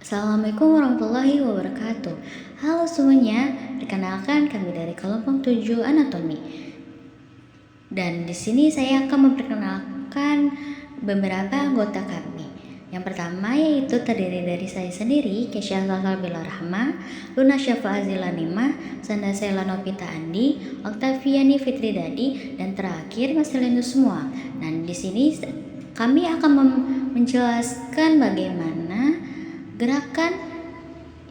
Assalamualaikum warahmatullahi wabarakatuh. Halo semuanya, perkenalkan kami dari kelompok 7 anatomi. Dan di sini saya akan memperkenalkan beberapa anggota kami. Yang pertama yaitu terdiri dari saya sendiri, Kesha Salsabila Rahma, Luna Syafa Azilanima, Sanda Sela Novita Andi, Oktaviani Fitri Dadi, dan terakhir Mas Linus semua. Dan di sini kami akan menjelaskan bagaimana gerakan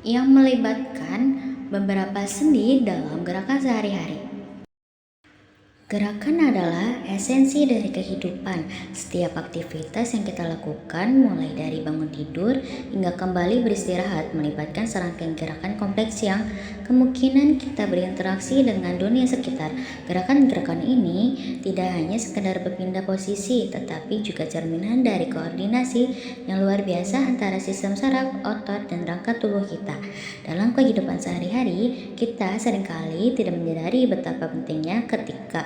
yang melibatkan beberapa sendi dalam gerakan sehari-hari. Gerakan adalah esensi dari kehidupan. Setiap aktivitas yang kita lakukan, mulai dari bangun tidur hingga kembali beristirahat, melibatkan serangkaian gerakan kompleks yang kemungkinan kita berinteraksi dengan dunia sekitar. Gerakan-gerakan ini tidak hanya sekedar berpindah posisi, tetapi juga cerminan dari koordinasi yang luar biasa antara sistem saraf, otot, dan rangka tubuh kita. Dalam kehidupan sehari-hari, kita seringkali tidak menyadari betapa pentingnya ketika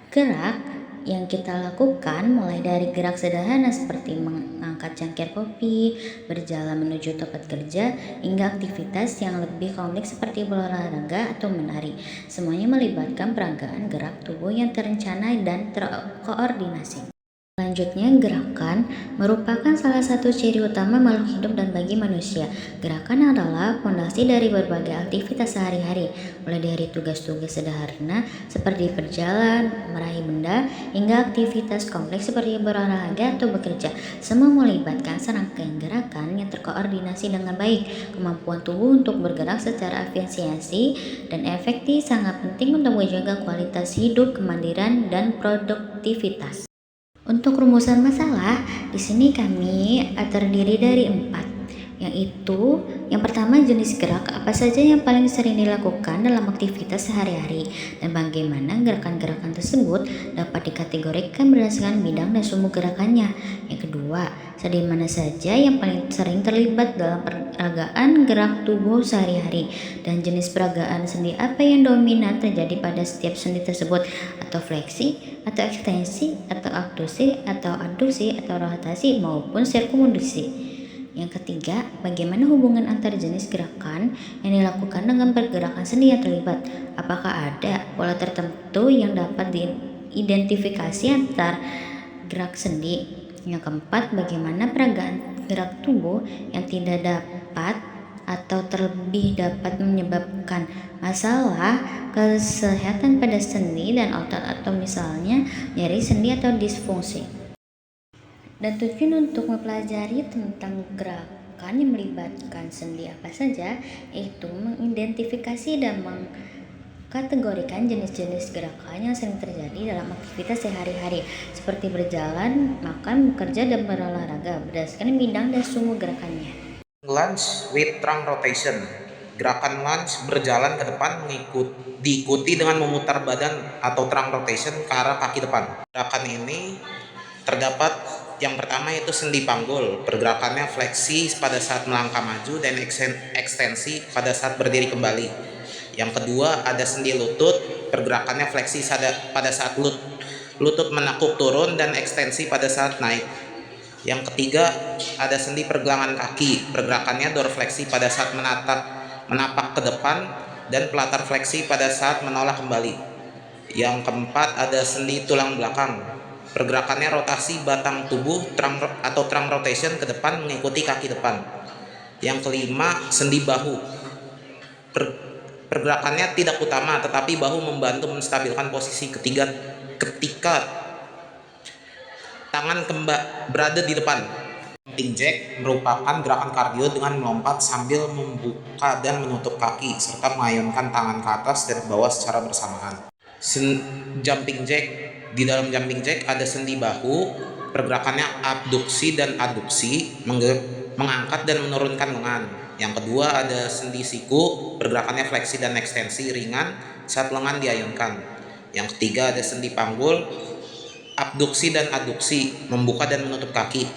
gerak yang kita lakukan, mulai dari gerak sederhana seperti mengangkat cangkir kopi, berjalan menuju tempat kerja, hingga aktivitas yang lebih kompleks seperti berolahraga atau menari. Semuanya melibatkan peragaan gerak tubuh yang terencana dan terkoordinasi. Selanjutnya, gerakan merupakan salah satu ciri utama makhluk hidup dan bagi manusia. Gerakan adalah fondasi dari berbagai aktivitas sehari-hari, mulai dari tugas-tugas sederhana seperti berjalan, meraih benda, hingga aktivitas kompleks seperti berolahraga atau bekerja. Semua melibatkan serangkaian gerakan yang terkoordinasi dengan baik. Kemampuan tubuh untuk bergerak secara efisiensi dan efektif sangat penting untuk menjaga kualitas hidup, kemandirian, dan produktivitas. Untuk rumusan masalah, di sini kami terdiri dari 4, yaitu yang pertama jenis gerak apa saja yang paling sering dilakukan dalam aktivitas sehari-hari dan bagaimana gerakan-gerakan tersebut dapat dikategorikan berdasarkan bidang dan sumber gerakannya. Yang kedua, sendi mana saja yang paling sering terlibat dalam peragaan gerak tubuh sehari-hari dan jenis peragaan sendi apa yang dominan terjadi pada setiap sendi tersebut, atau fleksi, atau ekstensi, atau abduksi, atau rotasi maupun sirkumduksi. Yang ketiga, bagaimana hubungan antar jenis gerakan yang dilakukan dengan pergerakan sendi yang terlibat? Apakah ada pola tertentu yang dapat diidentifikasi antar gerak sendi? Yang keempat, bagaimana peragaan gerak tubuh yang tidak dapat atau terlebih dapat menyebabkan masalah kesehatan pada sendi dan otot, atau misalnya nyeri sendi atau disfungsi. Dan tujuan untuk mempelajari tentang gerakan yang melibatkan sendi apa saja, yaitu mengidentifikasi dan mengkategorikan jenis-jenis gerakan yang sering terjadi dalam aktivitas sehari-hari, seperti berjalan, makan, bekerja, dan berolahraga berdasarkan bidang dan sumber gerakannya. Lunge with trunk rotation. Gerakan lunge berjalan ke depan diikuti dengan memutar badan atau trunk rotation ke arah kaki depan. Gerakan ini terdapat yang pertama yaitu sendi panggul. Pergerakannya fleksi pada saat melangkah maju dan ekstensi pada saat berdiri kembali. Yang kedua ada sendi lutut. Pergerakannya fleksi pada saat lutut menekuk turun dan ekstensi pada saat naik. Yang ketiga ada sendi pergelangan kaki. Pergerakannya dorfleksi pada saat menapak ke depan dan pelatar fleksi pada saat menolak kembali. Yang keempat ada sendi tulang belakang. Pergerakannya rotasi batang tubuh trunk rotation ke depan mengikuti kaki depan. Yang kelima sendi bahu. Pergerakannya tidak utama tetapi bahu membantu menstabilkan posisi ketika tangan berada di depan. Jumping jack merupakan gerakan kardio dengan melompat sambil membuka dan menutup kaki serta mengayunkan tangan ke atas dan ke bawah secara bersamaan. Jumping jack, di dalam jumping jack ada sendi bahu. Pergerakannya abduksi dan aduksi, mengangkat dan menurunkan lengan. Yang kedua ada sendi siku. Pergerakannya fleksi dan ekstensi ringan saat lengan diayunkan. Yang ketiga ada sendi panggul. Abduksi dan aduksi, membuka dan menutup kaki.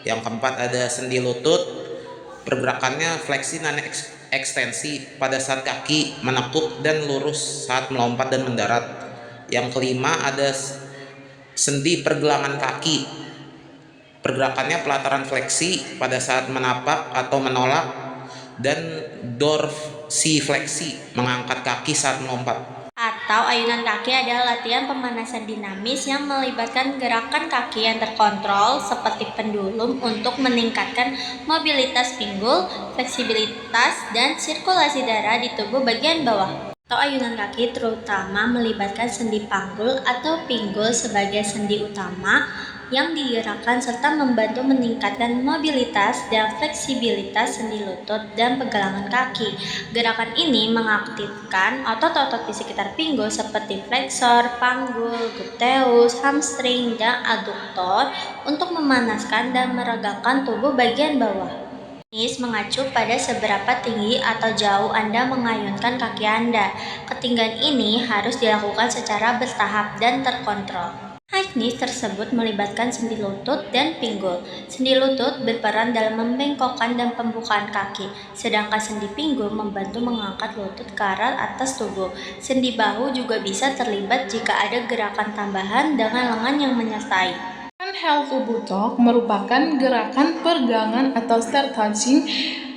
Yang keempat ada sendi lutut. Pergerakannya fleksi dan ekstensi pada saat kaki menekuk dan lurus saat melompat dan mendarat. Yang kelima ada sendi pergelangan kaki. Pergerakannya pelataran fleksi pada saat menapak atau menolak dan dorsifleksi, mengangkat kaki saat melompat. Atau ayunan kaki adalah latihan pemanasan dinamis yang melibatkan gerakan kaki yang terkontrol seperti pendulum untuk meningkatkan mobilitas pinggul, fleksibilitas, dan sirkulasi darah di tubuh bagian bawah. Atau ayunan kaki terutama melibatkan sendi panggul atau pinggul sebagai sendi utama yang digerakkan serta membantu meningkatkan mobilitas dan fleksibilitas sendi lutut dan pergelangan kaki. Gerakan ini mengaktifkan otot-otot di sekitar pinggul seperti flexor, panggul, gluteus, hamstring, dan adduktor untuk memanaskan dan meregangkan tubuh bagian bawah. Teknis mengacu pada seberapa tinggi atau jauh Anda mengayunkan kaki Anda. Ketinggian ini harus dilakukan secara bertahap dan terkontrol. Teknis tersebut melibatkan sendi lutut dan pinggul. Sendi lutut berperan dalam membengkokkan dan pembukaan kaki, sedangkan sendi pinggul membantu mengangkat lutut ke arah atas tubuh. Sendi bahu juga bisa terlibat jika ada gerakan tambahan dengan lengan yang menyertai. Heel to buttock merupakan gerakan peregangan atau stretching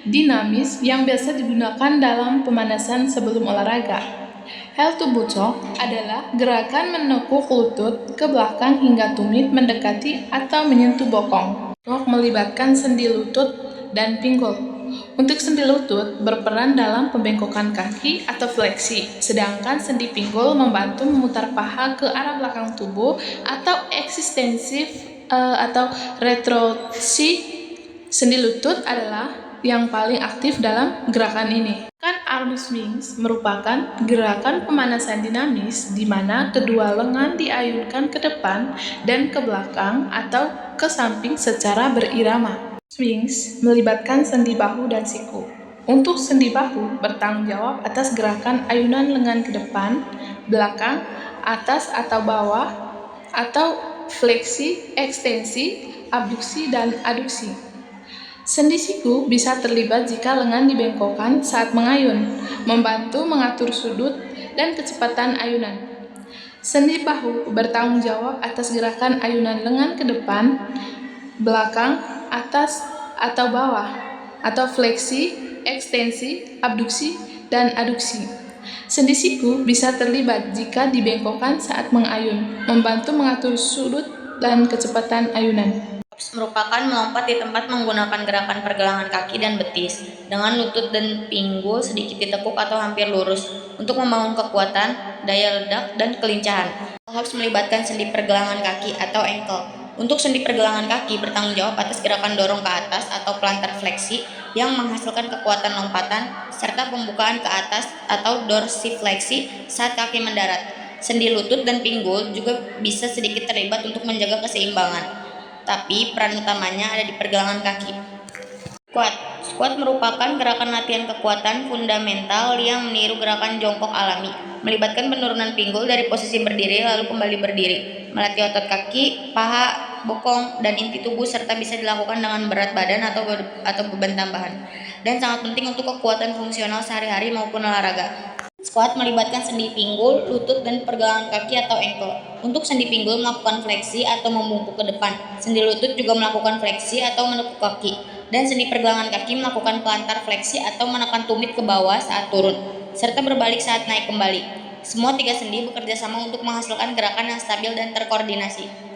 dinamis yang biasa digunakan dalam pemanasan sebelum olahraga. Heel to buttock adalah gerakan menekuk lutut ke belakang hingga tumit mendekati atau menyentuh bokong. Buttock melibatkan sendi lutut dan pinggul. Untuk sendi lutut berperan dalam pembengkokan kaki atau fleksi, sedangkan sendi pinggul membantu memutar paha ke arah belakang tubuh atau ekstensif atau retroksi. Sendi lutut adalah yang paling aktif dalam gerakan ini. Arm swings merupakan gerakan pemanasan dinamis di mana kedua lengan diayunkan ke depan dan ke belakang atau ke samping secara berirama. Swings melibatkan sendi bahu dan siku. Untuk sendi bahu bertanggung jawab atas gerakan ayunan lengan ke depan, belakang, atas atau bawah, atau fleksi, ekstensi, abduksi, dan aduksi. Sendi siku bisa terlibat jika lengan dibengkokkan saat mengayun, membantu mengatur sudut dan kecepatan ayunan. Sendi bahu bertanggung jawab atas gerakan ayunan lengan ke depan, belakang, atas atau bawah, atau fleksi, ekstensi, abduksi, dan aduksi. Sendi siku bisa terlibat jika dibengkokkan saat mengayun, membantu mengatur sudut dan kecepatan ayunan. Merupakan melompat di tempat menggunakan gerakan pergelangan kaki dan betis dengan lutut dan pinggul sedikit ditekuk atau hampir lurus untuk membangun kekuatan, daya ledak, dan kelincahan. Hops melibatkan sendi pergelangan kaki atau ankle. Untuk sendi pergelangan kaki bertanggung jawab atas gerakan dorong ke atas atau plantar fleksi yang menghasilkan kekuatan lompatan serta pembukaan ke atas atau dorsifleksi saat kaki mendarat. Sendi lutut dan pinggul juga bisa sedikit terlibat untuk menjaga keseimbangan, tapi peran utamanya ada di pergelangan kaki. Squat merupakan gerakan latihan kekuatan fundamental yang meniru gerakan jongkok alami, melibatkan penurunan pinggul dari posisi berdiri lalu kembali berdiri, melatih otot kaki, paha, bokong, dan inti tubuh serta bisa dilakukan dengan berat badan atau beban tambahan, dan sangat penting untuk kekuatan fungsional sehari-hari maupun olahraga. Squat melibatkan sendi pinggul, lutut, dan pergelangan kaki atau ankle. Untuk sendi pinggul melakukan fleksi atau membungkuk ke depan. Sendi lutut juga melakukan fleksi atau menekuk kaki. Dan sendi pergelangan kaki melakukan plantar fleksi atau menekan tumit ke bawah saat turun, serta berbalik saat naik kembali. Semua tiga sendi bekerja sama untuk menghasilkan gerakan yang stabil dan terkoordinasi.